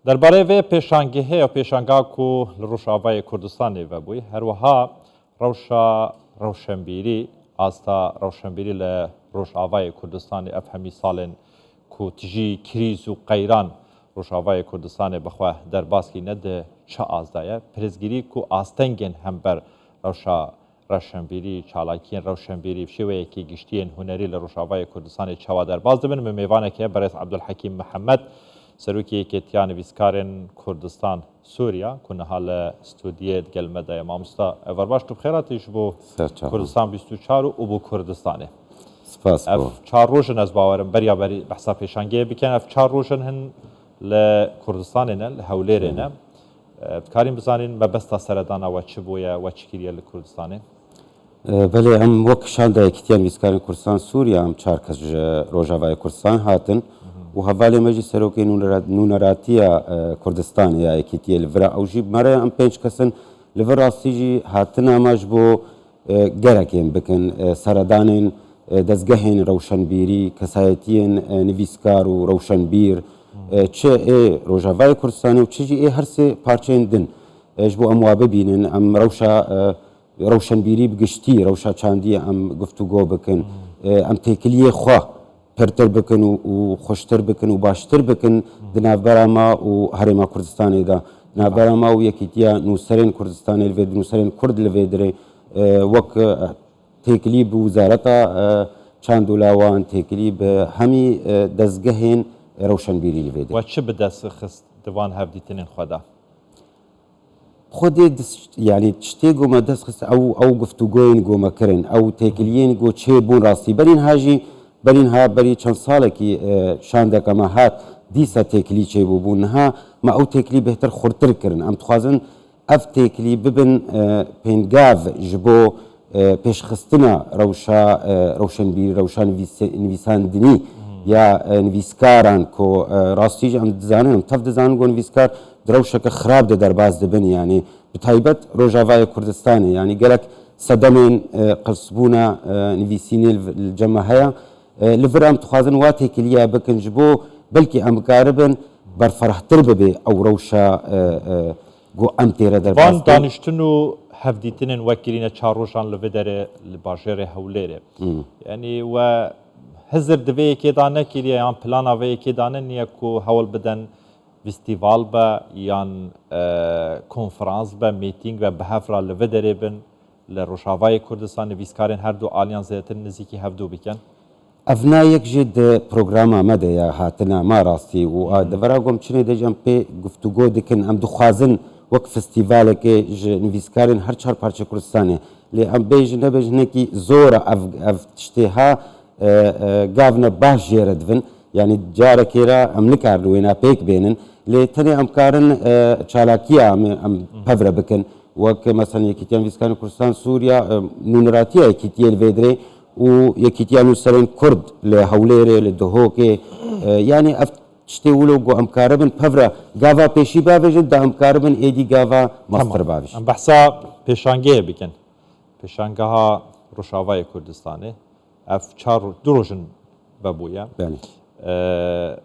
درباره و پیشانگیه و پیشانگاه کو لروشاوای کردستانی و بوی هر وها روشا روشنبیری آستا روشنبیری ل روشاوای کردستانی افهمی سالن کو تجی کریز و قیران روشاوای کردستانی بخواه در باسکی ند چه آزدایه پرزگیری کو آستنگن هم بر روشا روشنبیری چالاکین روشنبیری شوی کی گشتین هنری ل روشاوای کردستانی چوا در باز دبن میوانه که برای عبدالحکیم محمد سروکی کتیان ویسکارن کردستان سوریا کنه حال استودیت گلمده مامستا ورباش تو بخیراتیش بو کردستان 24 و بو کردستانه سپاس اف 4 روزن از باورم بریا بری بحثا پیشانگی بکن اف 4 روزن هن لکردستانه لهوليرنا بکاریم بزنین مبستا سردانا و چه بویا و چه کریه لکردستانه بله ام وقت شان ده کتیان ویسکارن کردستان سوریا ام 4 کس روجاوای کردستان هاتن و حوالی مجلس سروکی نونراتیا کردستان یا اکیتی لورا اوجی مرا ام 5 کسن لورا استیجی هاتنا مجبو گرکیم بکن سردانین دزگهین روشنبیری کسایتین نویسکار و روشنبیر چه روجاوای کردستانی و چه جی هر سه پارچین دن اجبو اموا ببینن ام روشنبیری بگشتی روشا چاندی ام گفتگو بکن ام تکلیه خواه پرتر بکن و خوشتر بکن و باشتر بکن دنابرا ما و هرما کردستان دا دنابرا ما و یکیتیا نوسرین کردستان الوید نوسرین کرد الویدره وک تکلیب وزارتا چاندولاوان تکلیب همی دزگهین روشنبیری الویدره و چه بدست خست دوان هفدیتنین خدا خودی یعنی چتی گوما دست خست او گفتگوین گوما کرن او تکلیین گو چه بون راستی برین ها بری چند ساله که شانده که ما هات دیسا تکلی چه ببون ها ما او تکلی بهتر خورتر کرن ام تخوازن اف تکلی ببن پینگاو جبو پیشخستنا روشنبیری روشن نویساندنی یا نویسکاران که راستیج ام دزانن ام تف دزانن گو نویسکار دروشک خراب ده در باز دبن یعنی بتایبت روجاوای کردستانی یعنی گلک صدمين قصبونا نفيسين الجمع هيا لفرام تخازن واتي كليا بكن جبو بلكي ام قاربن برفرح ترببي او روشا جو ام تيرا در وان دانشتنو هفديتنن وكيلين چاروشان لفدره لباجره هوليره يعني و هزر دوی که دانه کلیه یان پلانا وی که دانه نیه کو حول بدن فستیوال با یان کنفرانس با میتینگ و بحفرا لفدره بن لروشاوای کردستان ویسکارن هر دو آلیان زیتر نزیکی هفدو بکن افنا یک جد پروگرام آمده یا هاتنا ما راستی و دورا گم چنه دجم پی گفتگو دکن ام دخوازن وقت فستیواله که نویسکارن هر 4 پارچه کردستانه لی ام بیج نبیج نکی زور اف تشتیها گاونا باش جیردون یعنی جاره کیرا ام نکار وینا پیک بینن لی تنی ام کارن چالاکیه ام پفره بکن وك مثلا يكيتيان فيسكان كردستان سوريا نونراتيا يكيتيا الفيدري ويكيتيا نوسرين كرد لهوليري لدهوكي يعني اشتي ولو جو امكاربن بفرا غافا بيشي بافجن دا امكاربن ايدي غافا ماستر بافج ام بحثا پیشانگه بکن پیشانگه روشاوای کردستانه اف 4 دروجن بابویا بله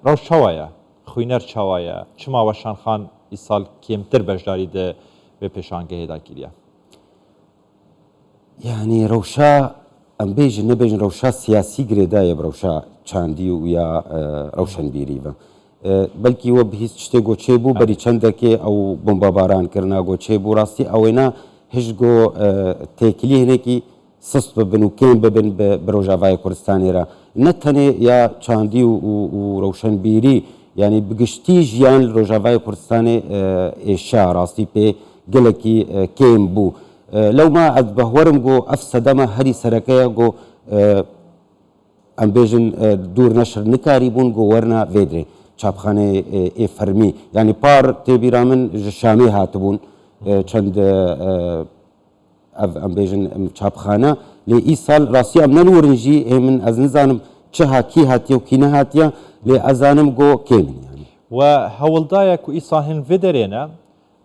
روش چوایا خوینر چوایا چما وشان خان ایسال کمتر بجداری ده به پیشانگه دا کریه يعني روشا ام بيجن نبيجن روشا سياسي غريدا روشا چاندي ويا روشن بيري بلكي و بهيس چتي گو چيبو بري چندكي او بمبا باران کرنا گو چيبو راستي اوينا هج گو تكلي هنكي سست ببن وكين ببن بروجاوای كردستاني را نتني يا چاندي و روشن بيري يعني بگشتي جيان روجاوای كردستاني اشا راستي بي گلكي كيم بو لو ما بهورم جو افسدما هري سركيا جو ام بيجن دور نشر نكاري بون جو ورنا فيدري چاپخانه ای فرمی يعني بار تبي رامن شامي هاتبون چند ام بيجن چاپخانه لي اي سال راسي ام نلورنجي من از نزانم چه هاكي هاتيا وكينا هاتيا لي ازانم جو كيمن يعني و هولدايا كو ايساهن فيدرينا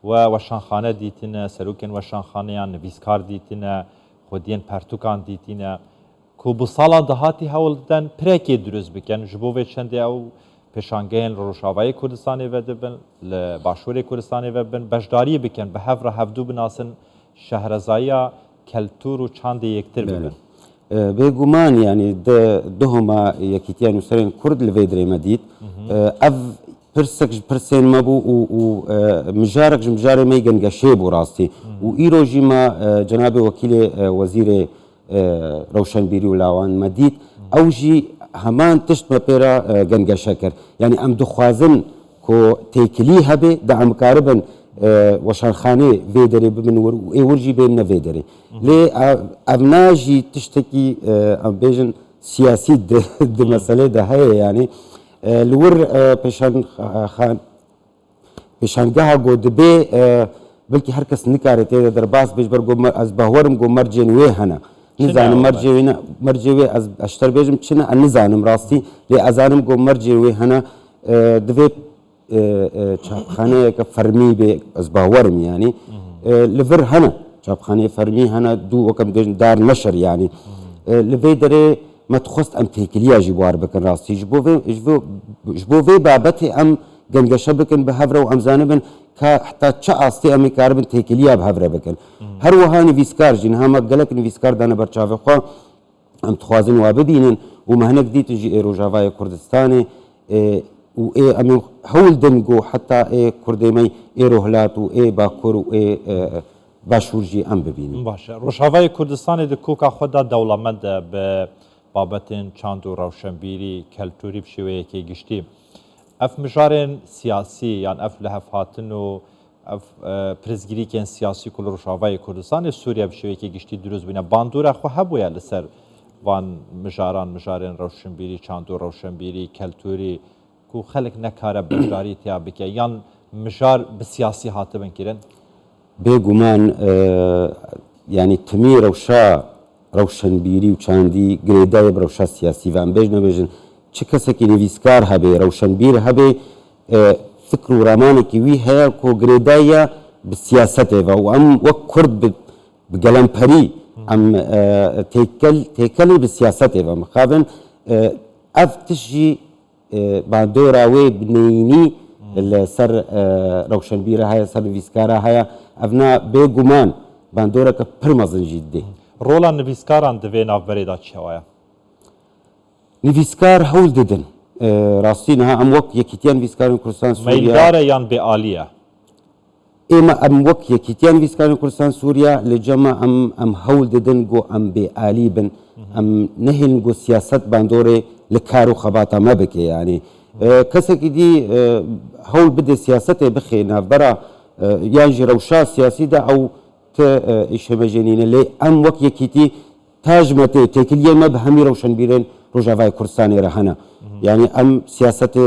وشانخانه دیتینه سروکن وشانخانه نویسکار دیتینه خودین پرتوکان دیتینه کو بو سالا دهاتی هولدن پرکی دروز بکن جبو و چنده او پێشانگەیان لە ڕۆژاوایی کوردستانی ڤدبن لە باشووری کوردستانی ڤبن بەشداری بکەن بە هەڤرە هەفتوو بناسن شەهرەزاییە کەلتور و چاندی یەکتر ببن. بێگومان ینی دهما یەکیتیان نووسەرێن کورد لەوێ درێمە دیت ئەv پرسێک پرسێن مەبوو و مژارێک مژارێ مەی گەنگەشێ بوو ڕاستی و ئیرۆژی مە جەنابێ وەکیلێ وەزیرێ ڕەوشەنبیری و لاوان مەدیت ئەوژی هەمان تشت بە پێرە گەنگەشە کرد یعنی ئەم دخوازن کۆ تێکلی هەبێ دەعمکارە بن وەشارخانێ vê derê bibin ê wir jî bên nevê derê lê ev na jî tiştekî em bêjin siyasî di meselê de heye yanî li wir pêşangeha got dibe belkî her kes nikare tê de derbas bêj ber ez bawerim got mercên wê hene nizanim mercê wê ez ji te bêjim çi ne ez nizanim rastî lê ez zanim got mercê wê hene divê çapxaneyeke fermî bê ez bawerim yanî li vir hene çapxaneyê fermî hene dû wekem dibêjin dar neşer yanî li vê derê me dixwest em têkiliya jî war bikin rastî ji bo vê babetê em gengeşe bikin bi hevre û em zanibin ka heta çi astê em ê karibin têkiliya bi hevre bikin her wiha nivîskar jî niha me gelek nivîskar dane ber çavê xwe em dixwazin wa bibînin û me hinek dîtin jî ê Rojavayê Kurdistanê û ê em ê hewl din got heta ê Kurdê me ê Rihlat û ê Bakur û ê başûr jî em bibînin. Baş e. Rojavayê Kurdistanê di koka xwe da dewlemend e bi babetên çand û rewşenbîrî, keltûrî bi şêweyekê giştî. Ev mijarên siyasî yan ev lihevhatin û ev pirzgirîkên siyasî ku li Rojavayê Kurdistanê Sûriye bi şêweyekê giştî dirûz bûne. Bandora xwe hebûye li ser van mijaran, mijarên rewşenbîrî, çand û rewşenbîrî, keltûrî ku xelek nekare beşdarî têya bike yan mijar bi siyasî hatibin kirin? Bêguman yanî timî rewşa rewşenbîrî û çandî girêdayê bi rewşa siyasî ve em bêj nebêjin çi kesekî nivîskar hebe rewşenbîr hebe fikr û ramanekî wî heye ku girêdaye bi siyasetê ve û em wek Kurd bi gelemperî em têkelî bi siyasetê ve mixabin ev tişt jî bandora wê binêyînî li ser rewşenbîr heye ser nivîskara heye ev na bêguman bandoreke pir mezin jî didê. Rola nivîskaran divê navberê da çi hewaye? Nivîskar hewl didin rastî niha em wek yekîtiya nivîskarên Kurdistan Sûriya Meydar e yan bêalî ye? ئێمە ئەم وەک یەکیتیان نویسکارانی کوردستان سووریا لە جەمە ئەم هەوڵ دەدەن گۆ ئەم بێئالی بن ئەم نەهێن گۆ سیاست باندۆرێ لە کار و خەباتە مە بکێ یانی کەسێکی دی هەوڵ بدێ سیاستێ بخێ ناوبەرە یانژی ڕەوشا سیاسیدا ئەو ئیشەمەژێنینە لێ ئەم وەک یەکیتی تاژمەتێ تێکلیە مە بە هەمی ڕەوشەنبیرێن ڕۆژاوای کوردستانێرە هەنە یعنی ئەم سیاستێ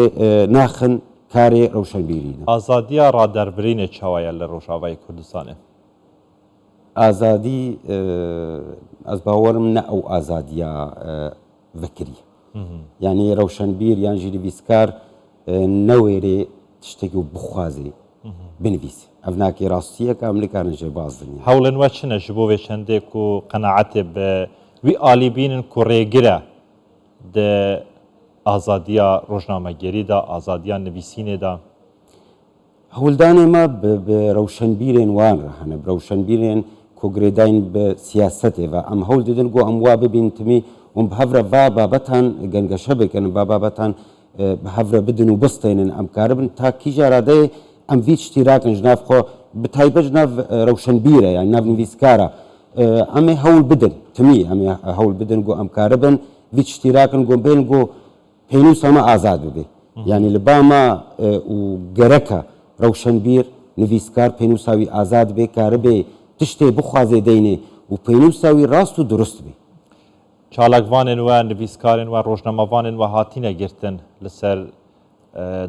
ناخن کارێ ڕەوشەنبیرینە. ئازادیە ڕادەربرینێ چ هەوایە لە ڕۆژاوای کوردستانê؟ ئازادی ئەس باوەرم نە ئەو ئازادیە vekirî یعنی ڕەوشەنبیر یان ژی نویسکار نەوێرێ tiştekî bixwazê binivîse ev nakê rastiyeka em nikarin jêbaz din. Hewlên we çi ne ji bo vê çendê ku qenaetê bi wî alîbînin ku rêgir e di azadiya rojnamegerî da azadiya nivîsînê da? Hewldanê me bi rewşenbîrên wan re hene bi rewşenbîrên ku girêdayîn bi siyasetê ve em hewl didin got em wa bibînin timî û bi hev re va babetan gengeşe bikin va babetan bi hev re bidin û bistênin em karibin ta kîja radeyê em vî tiştî rakin ji nav xwe bi taybet ji nav rewşenbîr e yani nav nivîskar e em ê hewl bidin timî em ê hewl bidin got em karibin vî tiştî rakin got bên got pênûsa me azad bibe yani li ba me û gereka rewşenbîr nivîskar pênûsa wî azad bê karibê tiştê bixwazê deynê û pênûsa wî rast û durust bê. Çalakvanên we nivîskarên we rojnamevanên we hatîne girtin li ser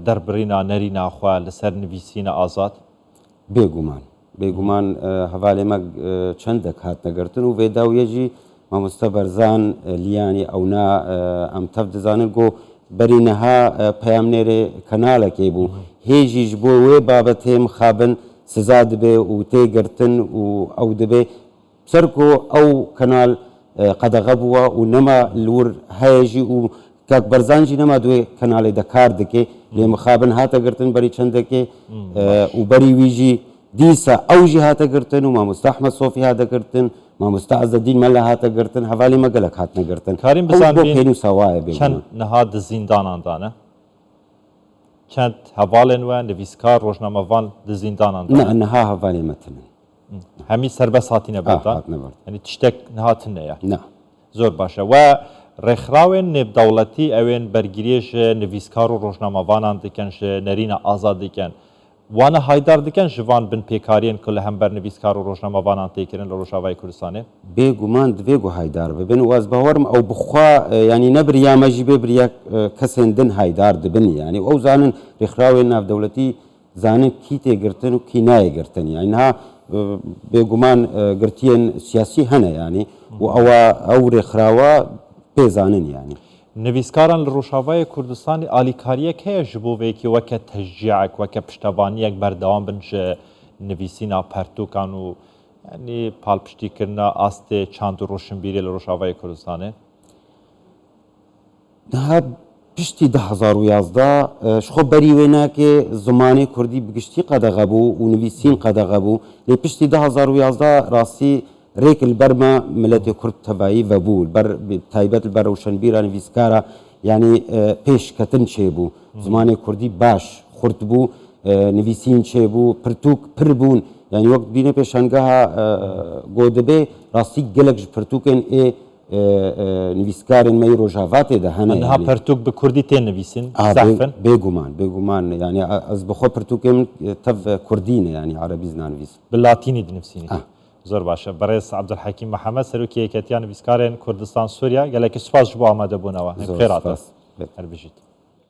derbirîna nerîna xwe li ser nivîsîna azad? Bêguman bêguman hevalê me çendek hatine girtin û vê dawiyê jî mamoste Berzan Liyanî ewna em tev dizanin got berî niha peyamnêrê kanalekê bû hêjî ji bo wê babetê mixabin siza dibe û tê girtin û ew dibe ser ku ew kanal qedexe bûye û nema li wir heye jî û کاک بەرزانجی نەما دوێ کەناڵی دەکار دەکێ لێ مخابن هاتە گرتن بەری چەندەکێ و بەری ویژی دیسە ئەوژی هاتە گرتن و مامۆستا ئەحمەد سۆفی هاتە گرتن مامۆستا عەزەدین مەلا هاتە گرتن هەڤالی مەگەلک هاتنە گرتن کاریم بۆ بزانبین پێنووسا وایە بێ چەند نەهات di زینداناندانە چەند هەڤاڵێن وە نویسکار ڕۆژنامەڤان di زینداناندانە نەها هەڤالی مەتنن هەمی سەربەست هاتینە بەردان هاتنە بەرد ینی تشتێک نهاتن نەیە نا زۆر باشە و ڕێکخراوێن نێودەوڵەتی ئەوێن بەرگریێژ نویسکار و ڕۆژنامەڤانان دکەن ژ نەرینە ئازاد دکەن وانە هایدار دکەن ژڤان بن پێکاریên ku li hember nivîskar û rojnamevanan têkirin li Rojavayê Kurdistanê بێگومان divê ku haydar bibin û ez bawerim ew bixwe yanî nebiriyame jî bêbiriya kesên din haydar dibin yanî ew zanin rêxrawên navdewletî zanin kî tê girtin û kî nayê girtin yani niha bêguman girtiyên siyasî hene yanî û ewa ew rêxrawa pê zanin yanî nivîskaran li Rojavayê Kurdistanê alîkariyek heye ji bo vêkî weke teşciyek weke piştevaniyek berdewam bin ji nivîsîna pertûkan û yanî palpiştîkirina astê çand û roşnbîrê li Rojavayê Kurdistanê niha piştî 2011 ji xwe berî wê nake zimanê Kurdî bi giştî qedexe bû û nivîsîn qedexe bû lê piştî 2011 rastî rêk li ber me miletê Kurd tevayî vebû ber taybet li ber rewşenbîra nivîskara yanî pêşketin çêbû zimanê Kurdî baş xurt bû nivîsîn çêbû pirtûk pir bûn yani wek bîne pêşangeha got dibe rastî gelek ji pirtûkên ê nivîskarên me yê Rojavatê de hene niha pertûk bi Kurdî tê nivîsin zehfin bêguman yani ez bi xwe pirtûkê min tev Kurdî ne yani erebî nanivîs bi latînî dinivîsînî زۆر باشە بەڕێز عەبدولحەکیم محەممەد سەرۆکی یەکێتیان نویسکارên کوردستان سووریا gelekî سوپاس ji bo ئامادەبوونەوە خێراتە هەر بژیت